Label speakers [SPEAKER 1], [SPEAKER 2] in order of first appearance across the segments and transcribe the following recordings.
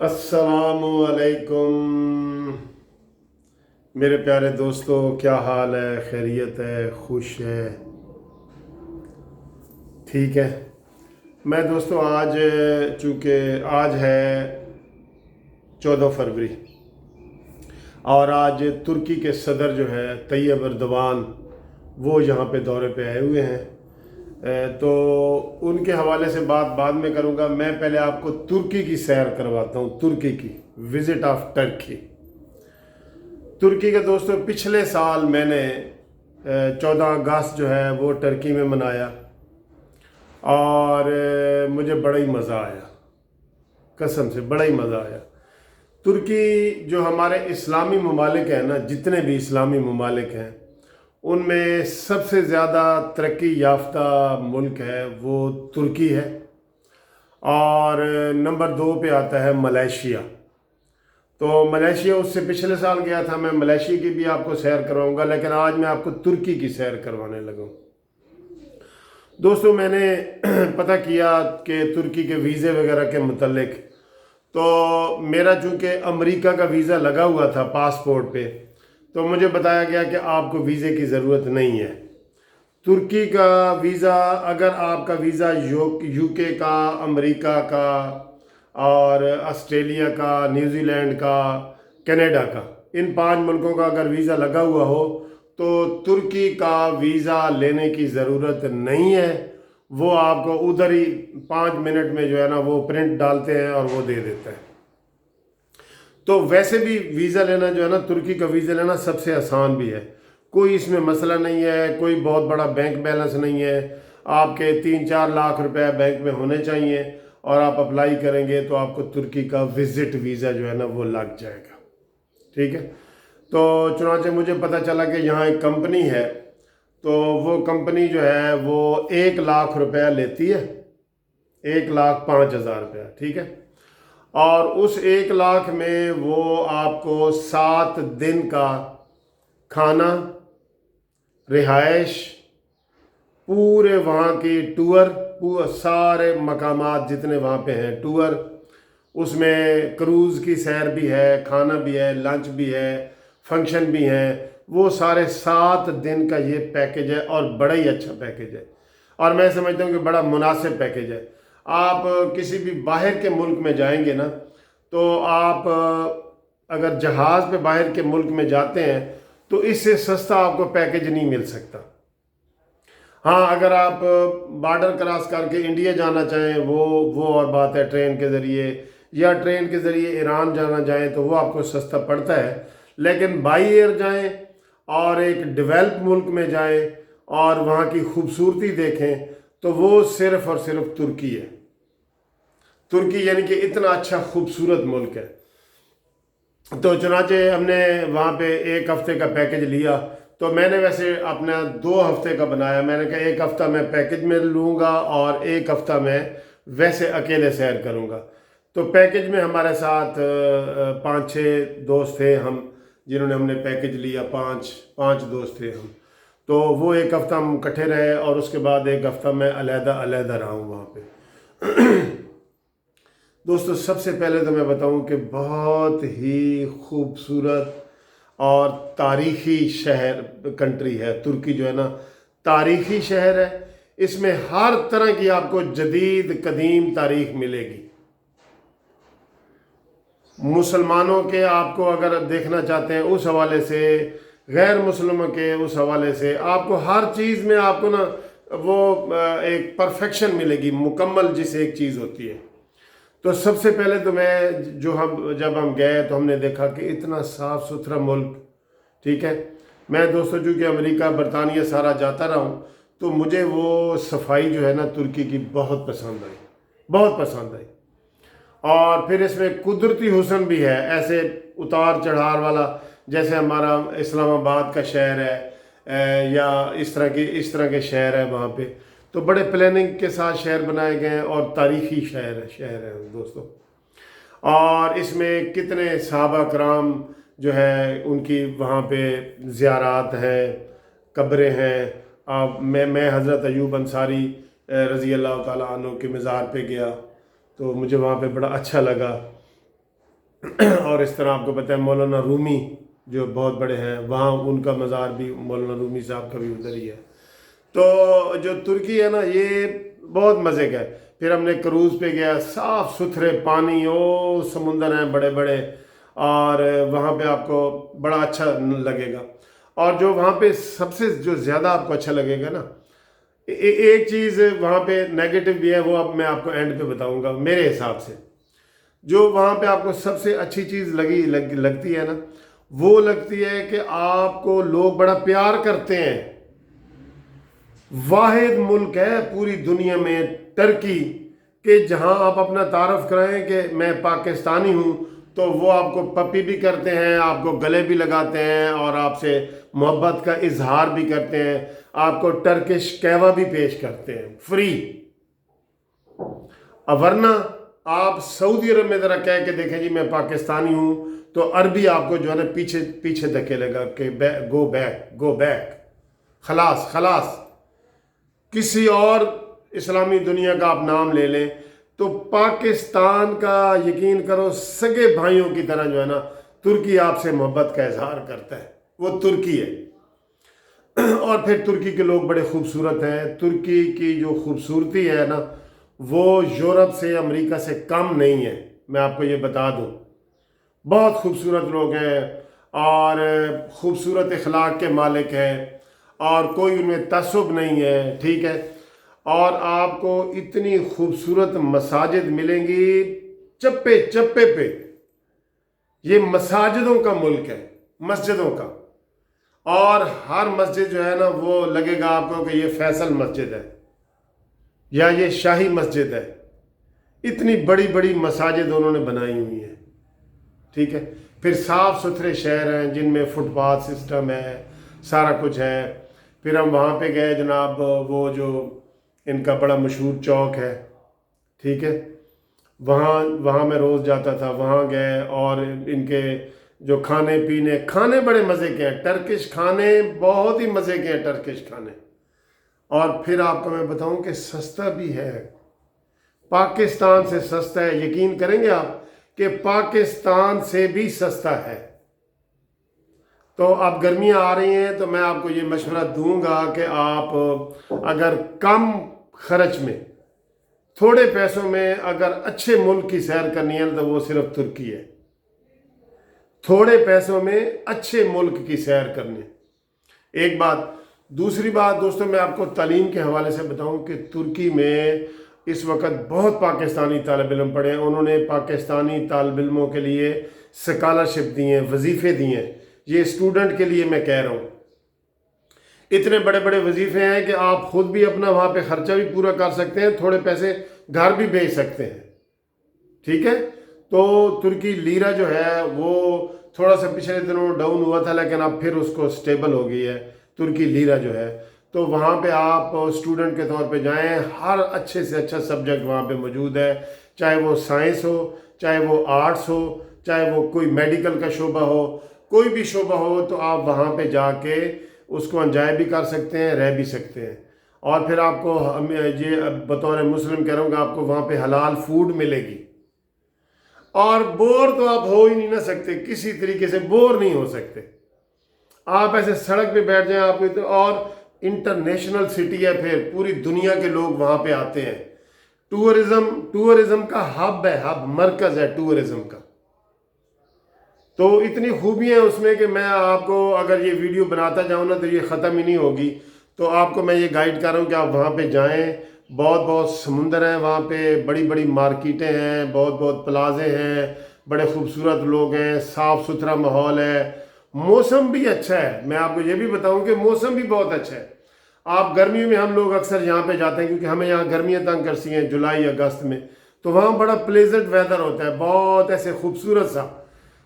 [SPEAKER 1] अस्सलामुअलैकुम मेरे प्यारे दोस्तों, क्या हाल है? खैरियत है? खुश है? ठीक है। मैं दोस्तों आज चूँकि आज है 14 फरवरी और आज तुर्की के सदर जो है तैयब एर्दोगान वो यहाँ पे दौरे पे आए हुए हैं। तो उनके हवाले से बात बाद में करूँगा। मैं पहले आपको तुर्की की सैर करवाता हूँ। तुर्की की विज़िट ऑफ टर्की। तुर्की के दोस्तों, पिछले साल मैंने 14 अगस्त जो है वो टर्की में मनाया और मुझे बड़ा ही मज़ा आया, कसम से बड़ा ही मज़ा आया। तुर्की जो हमारे इस्लामी ममालिक हैं ना, जितने भी इस्लामी ममालिक हैं उनमें सबसे ज़्यादा तरक्की याफ्ता मुल्क है वो तुर्की है और नंबर 2 पे आता है मलेशिया। तो मलेशिया उससे पिछले साल गया था। मैं मलेशिया की भी आपको सैर करवाऊंगा, लेकिन आज मैं आपको तुर्की की सैर करवाने लगा। दोस्तों, मैंने पता किया कि तुर्की के वीज़े वगैरह के मुतल्लिक, तो मेरा चूँकि अमेरिका का वीज़ा लगा हुआ था पासपोर्ट पे, तो मुझे बताया गया कि आपको वीज़े की ज़रूरत नहीं है। तुर्की का वीज़ा, अगर आपका वीज़ा यूके का, अमेरिका का और ऑस्ट्रेलिया का, न्यूजीलैंड का, कनाडा का, इन 5 मुल्कों का अगर वीज़ा लगा हुआ हो तो तुर्की का वीज़ा लेने की ज़रूरत नहीं है। वो आपको उधर ही 5 मिनट में जो है ना वो प्रिंट डालते हैं और वो दे देते हैं। तो वैसे भी वीज़ा लेना जो है ना, तुर्की का वीज़ा लेना सबसे आसान भी है। कोई इसमें मसला नहीं है, कोई बहुत बड़ा बैंक बैलेंस नहीं है। आपके 3-4 लाख रुपए बैंक में होने चाहिए और आप अप्लाई करेंगे तो आपको तुर्की का विज़िट वीज़ा जो है ना वो लग जाएगा। ठीक है। तो चुनांचे मुझे पता चला कि यहाँ एक कंपनी है, तो वो कंपनी जो है वो 1 लाख रुपया लेती है, 1,05,000 रुपया। ठीक है। और उस 1 लाख में वो आपको 7 दिन का खाना, रिहाइश, पूरे वहाँ की टूर, सारे मकामात जितने वहाँ पे हैं टूर, उसमें क्रूज़ की सैर भी है, खाना भी है, लंच भी है, फंक्शन भी हैं, वो सारे 7 दिन का ये पैकेज है और बड़ा ही अच्छा पैकेज है और मैं समझता हूँ कि बड़ा मुनासिब पैकेज है। आप किसी भी बाहर के मुल्क में जाएंगे ना, तो आप अगर जहाज़ पे बाहर के मुल्क में जाते हैं तो इससे सस्ता आपको पैकेज नहीं मिल सकता। हाँ, अगर आप बॉर्डर क्रॉस करके इंडिया जाना चाहें वो और बात है, ट्रेन के ज़रिए या ट्रेन के ज़रिए ईरान जाना चाहें तो वो आपको सस्ता पड़ता है। लेकिन बाई एयर जाएं और एक डेवलप मुल्क में जाएं और वहाँ की खूबसूरती देखें तो वो सिर्फ़ और सिर्फ तुर्की है। तुर्की यानी कि इतना अच्छा खूबसूरत मुल्क है। तो चुनाचे हमने वहाँ पे 1 हफ़्ते का पैकेज लिया। तो मैंने वैसे अपना 2 हफ़्ते का बनाया। मैंने कहा 1 हफ़्ता मैं पैकेज में लूँगा और 1 हफ़्ता मैं वैसे अकेले सैर करूँगा। तो पैकेज में हमारे साथ 5-6 दोस्त थे हम, जिन्होंने हमने पैकेज लिया। 5 दोस्त थे हम। तो वो 1 हफ़्ता हम इकट्ठे रहे और उसके बाद 1 हफ़्ता मैं अलग रहा हूँ वहाँ पे। दोस्तों, सबसे पहले तो मैं बताऊँ कि बहुत ही खूबसूरत और तारीख़ी शहर कंट्री है तुर्की। जो है ना, तारीख़ी शहर है। इसमें हर तरह की आपको जदीद कदीम तारीख़ मिलेगी। मुसलमानों के आपको अगर देखना चाहते हैं उस हवाले से, गैर मुस्लिमों के उस हवाले से, आपको हर चीज़ में आपको ना वो एक परफेक्शन मिलेगी, मुकम्मल जिसे एक चीज़ होती है। तो सबसे पहले तो जब हम गए तो हमने देखा कि इतना साफ़ सुथरा मुल्क। ठीक है। मैं दोस्तों चूँकि अमेरिका, बरतानिया सारा जाता रहा हूँ, तो मुझे वो सफाई जो है ना तुर्की की बहुत पसंद आई, बहुत पसंद आई। और फिर इसमें कुदरती हुस्न भी है, ऐसे उतार चढ़ाव वाला, जैसे हमारा इस्लामाबाद का शहर है या इस तरह के शहर है वहाँ पे। तो बड़े प्लानिंग के साथ शहर बनाए गए हैं और तारीख़ी शहर है दोस्तों। और इसमें कितने सहाबा कराम जो है उनकी वहाँ पे ज़ियारात हैं, कब्रें हैं। मैं हज़रत अयूब अंसारी रज़ी अल्लाह ताला अन्हु के मज़ार पे गया, तो मुझे वहाँ पे बड़ा अच्छा लगा। اور اس طرح آپ کو پتہ ہے مولانا رومی جو بہت بڑے ہیں، وہاں ان کا مزار بھی مولانا رومی صاحب کا بھی ادھر ہی ہے۔ تو جو ترکی ہے نا یہ بہت مزے کا ہے۔ پھر ہم نے کروز پہ گیا، صاف ستھرے پانی، سمندر ہیں بڑے بڑے، اور وہاں پہ آپ کو بڑا اچھا لگے گا۔ اور جو وہاں پہ سب سے جو زیادہ آپ کو اچھا لگے گا نا، ایک چیز وہاں پہ نیگیٹو بھی ہے، وہ اب میں آپ کو اینڈ پہ بتاؤں گا۔ میرے حساب سے جو وہاں پہ آپ کو سب سے اچھی چیز لگتی ہے نا، وہ لگتی ہے کہ آپ کو لوگ بڑا پیار کرتے ہیں۔ واحد ملک ہے پوری دنیا میں ترکی کہ جہاں آپ اپنا تعارف کرائیں کہ میں پاکستانی ہوں، تو وہ آپ کو پپی بھی کرتے ہیں، آپ کو گلے بھی لگاتے ہیں، اور آپ سے محبت کا اظہار بھی کرتے ہیں، آپ کو ٹرکش قہوہ بھی پیش کرتے ہیں فری۔ ورنہ آپ سعودی عرب میں ذرا کہہ کے دیکھیں جی میں پاکستانی ہوں، تو عربی آپ کو جو ہے نا پیچھے دھکیلے گا کہ گو بیک، گو بیک، خلاص خلاص۔ کسی اور اسلامی دنیا کا آپ نام لے لیں تو پاکستان کا یقین کرو سگے بھائیوں کی طرح جو ہے نا ترکی آپ سے محبت کا اظہار کرتا ہے، وہ ترکی ہے۔ اور پھر ترکی کے لوگ بڑے خوبصورت ہیں۔ ترکی کی جو خوبصورتی ہے نا وہ یورپ سے، امریکہ سے کم نہیں ہے، میں آپ کو یہ بتا دوں۔ بہت خوبصورت لوگ ہیں اور خوبصورت اخلاق کے مالک ہیں، اور کوئی ان میں تعصب نہیں ہے، ٹھیک ہے۔ اور آپ کو اتنی خوبصورت مساجد ملیں گی چپے چپے پہ۔ یہ مساجدوں کا ملک ہے، مسجدوں کا، اور ہر مسجد جو ہے نا وہ لگے گا آپ کو کہ یہ فیصل مسجد ہے یا یہ شاہی مسجد ہے۔ اتنی بڑی بڑی مساجد انہوں نے بنائی ہوئی ہیں، ٹھیک ہے۔ پھر صاف ستھرے شہر ہیں جن میں فٹ پاتھ سسٹم ہے، سارا کچھ ہے۔ پھر ہم وہاں پہ گئے جناب، وہ جو ان کا بڑا مشہور چوک ہے، ٹھیک ہے، وہاں میں روز جاتا تھا، وہاں گئے، اور ان کے جو کھانے بڑے مزے کے ہیں، ٹرکش کھانے بہت ہی مزے کے ہیں، ٹرکش کھانے۔ اور پھر آپ کو میں بتاؤں کہ سستا بھی ہے، پاکستان سے سستا ہے، یقین کریں گے آپ کہ پاکستان سے بھی سستا ہے۔ تو اب گرمیاں آ رہی ہیں تو میں آپ کو یہ مشورہ دوں گا کہ آپ اگر کم خرچ میں، تھوڑے پیسوں میں اگر اچھے ملک کی سیر کرنی ہے تو وہ صرف ترکی ہے۔ تھوڑے پیسوں میں اچھے ملک کی سیر کرنی ہے، ایک بات۔ دوسری بات دوستوں، میں آپ کو تعلیم کے حوالے سے بتاؤں کہ ترکی میں اس وقت بہت پاکستانی طالب علم پڑھے ہیں۔ انہوں نے پاکستانی طالب علموں کے لیے سکالرشپ دی ہیں، وظیفے دی ہیں۔ یہ اسٹوڈنٹ کے لیے میں کہہ رہا ہوں، اتنے بڑے بڑے وظیفے ہیں کہ آپ خود بھی اپنا وہاں پہ خرچہ بھی پورا کر سکتے ہیں، تھوڑے پیسے گھر بھی بھیج سکتے ہیں، ٹھیک ہے۔ تو ترکی لیرا جو ہے وہ تھوڑا سا پچھلے دنوں ڈاؤن ہوا تھا، لیکن اب پھر اس کو سٹیبل ہو گئی ہے ترکی لیرا جو ہے۔ تو وہاں پہ آپ اسٹوڈنٹ کے طور پہ جائیں، ہر اچھے سے اچھا سبجیکٹ وہاں پہ موجود ہے، چاہے وہ سائنس ہو، چاہے وہ آرٹس ہو، چاہے وہ کوئی میڈیکل کا شعبہ ہو، کوئی بھی شعبہ ہو، تو آپ وہاں پہ جا کے اس کو انجوائے بھی کر سکتے ہیں، رہ بھی سکتے ہیں۔ اور پھر آپ کو یہ بطور مسلم کہہ رہا ہوں کہ آپ کو وہاں پہ حلال فوڈ ملے گی، اور بور تو آپ ہو ہی نہیں نہ سکتے، کسی طریقے سے بور نہیں ہو سکتے۔ آپ ایسے سڑک پہ بیٹھ جائیں، آپ کو، اور انٹرنیشنل سٹی ہے، پھر پوری دنیا کے لوگ وہاں پہ آتے ہیں۔ ٹورزم کا ہب ہے، مرکز ہے ٹورزم کا۔ تو اتنی خوبیاں ہیں اس میں کہ میں آپ کو اگر یہ ویڈیو بناتا جاؤں نا تو یہ ختم ہی نہیں ہوگی۔ تو آپ کو میں یہ گائیڈ کر رہا ہوں کہ آپ وہاں پہ جائیں، بہت بہت سمندر ہیں وہاں پہ، بڑی بڑی مارکیٹیں ہیں، بہت بہت پلازے ہیں، بڑے خوبصورت لوگ ہیں، صاف ستھرا ماحول ہے، موسم بھی اچھا ہے۔ میں آپ کو یہ بھی بتاؤں کہ موسم بھی بہت اچھا ہے۔ آپ گرمیوں میں، ہم لوگ اکثر یہاں پہ جاتے ہیں کیونکہ ہمیں یہاں گرمیاں تنگ کرتی ہیں جولائی اگست میں، تو وہاں بڑا پلیزنٹ ویدر ہوتا ہے، بہت ایسے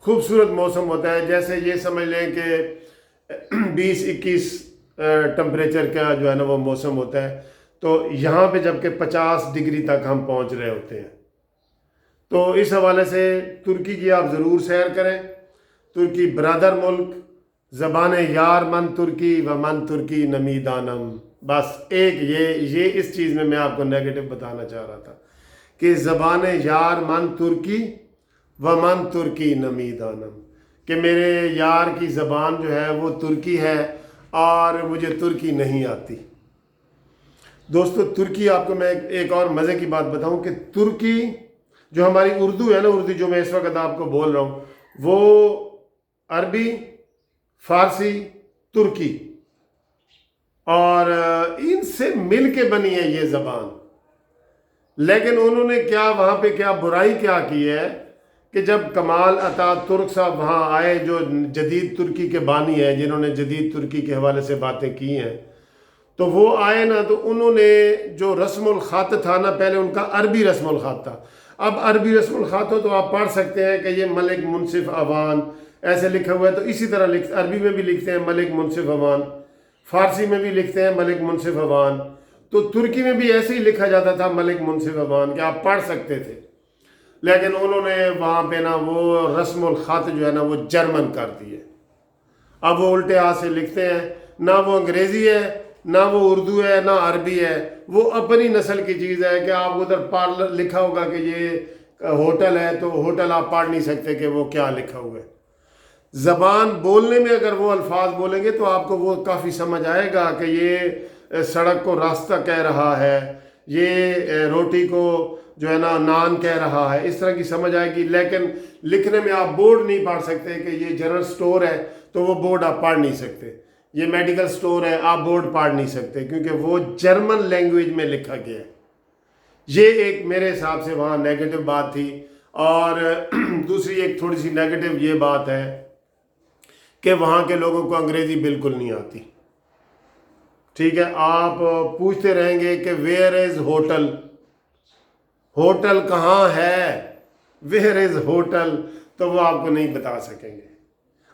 [SPEAKER 1] خوبصورت موسم ہوتا ہے، جیسے یہ سمجھ لیں کہ 20-21 ٹمپریچر کا جو ہے نا وہ موسم ہوتا ہے۔ تو یہاں پہ جب کہ 50 ڈگری تک ہم پہنچ رہے ہوتے ہیں۔ تو اس حوالے سے ترکی کی آپ ضرور سیر کریں۔ ترکی برادر ملک، زبان یار من ترکی و من ترکی نمیدانم۔ بس ایک یہ اس چیز میں آپ کو نیگیٹو بتانا چاہ رہا تھا کہ زبان یار من ترکی वमन तुर्की नमीदानम, कि मेरे यार की ज़बान जो है वो तुर्की है और मुझे तुर्की नहीं आती। दोस्तों तुर्की, आपको मैं एक और मज़े की बात बताऊं कि तुर्की जो हमारी उर्दू है ना, उर्दू जो मैं इस वक्त आपको बोल रहा हूँ, वो अरबी, फारसी, तुर्की और इनसे मिल के बनी है ये ज़बान। लेकिन उन्होंने क्या वहाँ पे क्या बुराई क्या की है कि जब कमाल अतातुर्क साहब वहाँ आए, जो जदीद तुर्की के बानी हैं, जिन्होंने जदीद तुर्की के हवाले से बातें की हैं, तो वो आए ना, तो उन्होंने जो रस्मुल ख़ात था ना, पहले उनका अरबी रस्मुल ख़ात था। अब अरबी रस्मुल ख़ात हो तो आप पढ़ सकते हैं कि ये मलिक मुनसिफ अवान ऐसे लिखा हुआ है, तो इसी तरह अरबी में भी लिखते हैं मलिक मुनसिफ अवान, फ़ारसी में भी लिखते हैं मलिक मुनसिफ अवान, तो तुर्की में भी ऐसे ही लिखा जाता था मलिक मुनसिफ अवान, कि आप पढ़ सकते थे। लेकिन उन्होंने वहाँ पे ना वो रस्मुल ख़ात जो है ना वो जर्मन कर दिए। अब वो उल्टे हाथ से लिखते हैं, ना वो अंग्रेज़ी है, ना वो उर्दू है, ना अरबी है, वो अपनी नस्ल की चीज़ है। कि आप उधर पढ़ लिखा होगा कि ये होटल है, तो होटल आप पढ़ नहीं सकते कि वो क्या लिखा हुआ है। ज़बान बोलने में अगर वो अल्फाज बोलेंगे तो आपको वो काफ़ी समझ आएगा कि ये सड़क को रास्ता कह रहा है, ये रोटी को जो है ना नान कह रहा है, इस तरह की समझ आएगी। लेकिन लिखने में आप बोर्ड नहीं पढ़ सकते कि ये जनरल स्टोर है, तो वो बोर्ड आप पढ़ नहीं सकते। ये मेडिकल स्टोर है, आप बोर्ड पढ़ नहीं सकते, क्योंकि वो जर्मन लैंग्वेज में लिखा गया है। ये एक मेरे हिसाब से वहाँ नेगेटिव बात थी। और दूसरी एक थोड़ी सी नेगेटिव ये बात है कि वहाँ के लोगों को अंग्रेज़ी बिल्कुल नहीं आती। ठीक है, आप पूछते रहेंगे कि वेयर इज़ होटल, होटल कहाँ है, वेयर इज़ होटल, तो वो आपको नहीं बता सकेंगे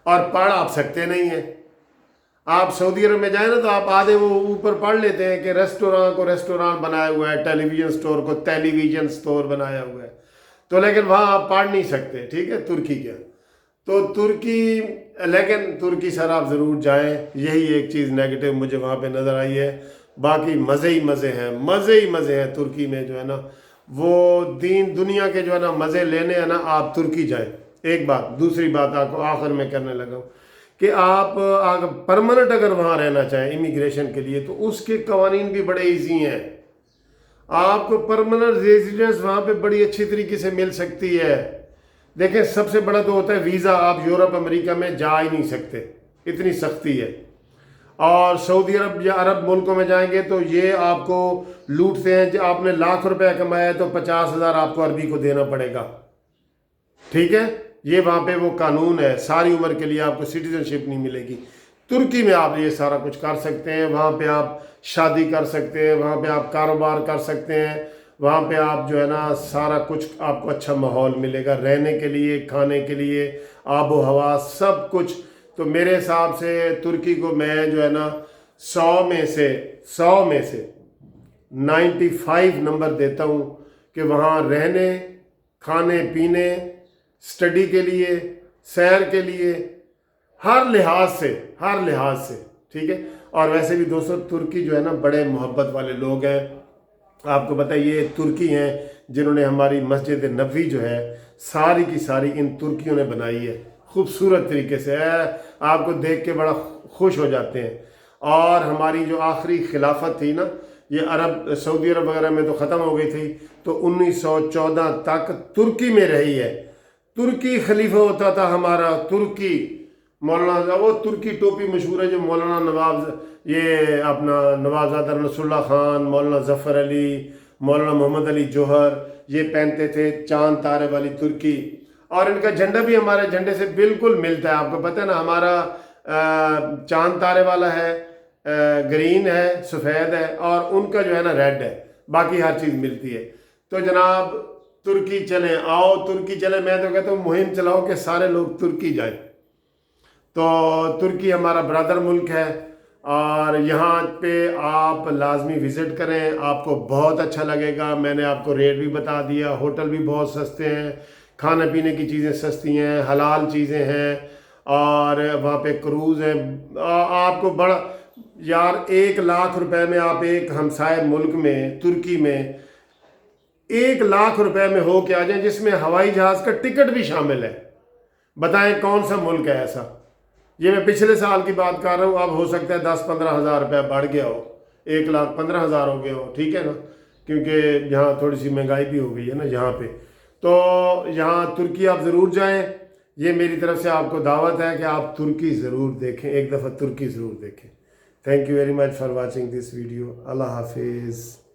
[SPEAKER 1] और पढ़ आप सकते नहीं हैं। आप सऊदी अरब में जाए ना, तो आप आधे वो ऊपर पढ़ लेते हैं कि रेस्टोरेंट को रेस्टोरेंट बनाया हुआ है, टेलीविज़न स्टोर को टेलीविज़न स्टोर बनाया हुआ है, तो लेकिन वहाँ आप पढ़ नहीं सकते। ठीक है, तुर्की क्या, तो तुर्की, लेकिन तुर्की सर आप ज़रूर जाएं, यही एक चीज़ नेगेटिव मुझे वहाँ पे नज़र आई है। बाकी मज़े ही मज़े हैं, मज़े ही मज़े हैं तुर्की में, जो है ना वो दीन दुनिया के जो है ना मज़े लेने हैं ना, आप तुर्की जाएं। एक बात, दूसरी बात आपको आखिर में करने लगा हूँ कि आप अगर परमानेंट अगर वहाँ रहना चाहें इमिग्रेशन के लिए, तो उसके कवानीन भी बड़े ईजी हैं। आपको परमानेंट रेजिडेंस वहाँ पे बड़ी अच्छी तरीके से मिल सकती है। देखें, सबसे बड़ा तो होता है वीज़ा, आप यूरोप अमेरिका में जा ही नहीं सकते, इतनी सख्ती है। और सऊदी अरब या अरब मुल्कों में जाएंगे तो ये आपको लूटते हैं। जो आपने लाख रुपया कमाया तो 50,000 आपको अरबी को देना पड़ेगा। ठीक है, ये वहाँ पे वो कानून है, सारी उम्र के लिए आपको सिटीजनशिप नहीं मिलेगी। तुर्की में आप ये सारा कुछ कर सकते हैं, वहाँ पे आप शादी कर सकते हैं, वहाँ पे आप कारोबार कर सकते हैं, वहाँ पे आप जो है ना सारा कुछ आपको अच्छा माहौल मिलेगा रहने के लिए, खाने के लिए, आबो हवा सब कुछ। तो मेरे हिसाब से तुर्की को मैं जो है ना 100 में से 95 नंबर देता हूँ कि वहाँ रहने, खाने पीने, स्टडी के लिए, सैर के लिए, हर लिहाज से ठीक है। और वैसे भी दोस्तों तुर्की जो है ना बड़े मोहब्बत वाले लोग हैं। आपको पता है ये तुर्की हैं जिन्होंने हमारी मस्जिद नबवी जो है सारी की सारी इन तुर्कियों ने बनाई है, खूबसूरत तरीके से है, आपको देख के बड़ा खुश हो जाते हैं। और हमारी जो आखिरी खिलाफत थी ना, ये अरब सऊदी अरब वगैरह में तो ख़त्म हो गई थी, तो 1914 तक तुर्की में रही है। तुर्की खलीफा होता था हमारा, तुर्की मौलाना, वो तुर्की टोपी मशहूर है जो मौलाना नवाब, ये अपना नवाबजादा नसरुल्लाह खान, मौलाना ज़फ़र अली, मौलाना मोहम्मद अली जौहर, ये पहनते थे चांद तारे वाली तुर्की। और इनका झंडा भी हमारे झंडे से बिल्कुल मिलता है। आपको पता है ना, हमारा चांद तारे वाला है, ग्रीन है, सफ़ेद है, और उनका जो है ना रेड है, बाकी हर चीज़ मिलती है। तो जनाब तुर्की चलें, आओ तुर्की चलें, मैं तो कहता हूँ मुहिम चलाओ कि सारे लोग तुर्की जाएं। तो तुर्की हमारा ब्रदर मुल्क है और यहाँ पे आप लाजमी विज़िट करें, आपको बहुत अच्छा लगेगा। मैंने आपको रेट भी बता दिया, होटल भी बहुत सस्ते हैं, खाने पीने की चीज़ें सस्ती हैं, हलाल चीज़ें हैं, और वहाँ पे क्रूज़ है। आपको बड़ा यार 1 लाख रुपए में आप एक हमसाय मुल्क में, तुर्की में 1 लाख रुपए में हो के आ जाए, जिसमें हवाई जहाज़ का टिकट भी शामिल है। बताएं कौन सा मुल्क है ऐसा। ये मैं पिछले साल की बात कर रहा हूँ, अब हो सकता है 10-15 हज़ार रुपये बढ़ गया हो, 1,15,000 हो गया हो, ठीक है ना, क्योंकि यहाँ थोड़ी सी महंगाई भी हो गई है ना यहाँ पे। तो यहाँ तुर्की आप ज़रूर जाएं, ये मेरी तरफ से आपको दावत है कि आप तुर्की ज़रूर देखें, एक दफ़ा तुर्की ज़रूर देखें। Thank you very much for watching this video. अल्लाह हाफिज़।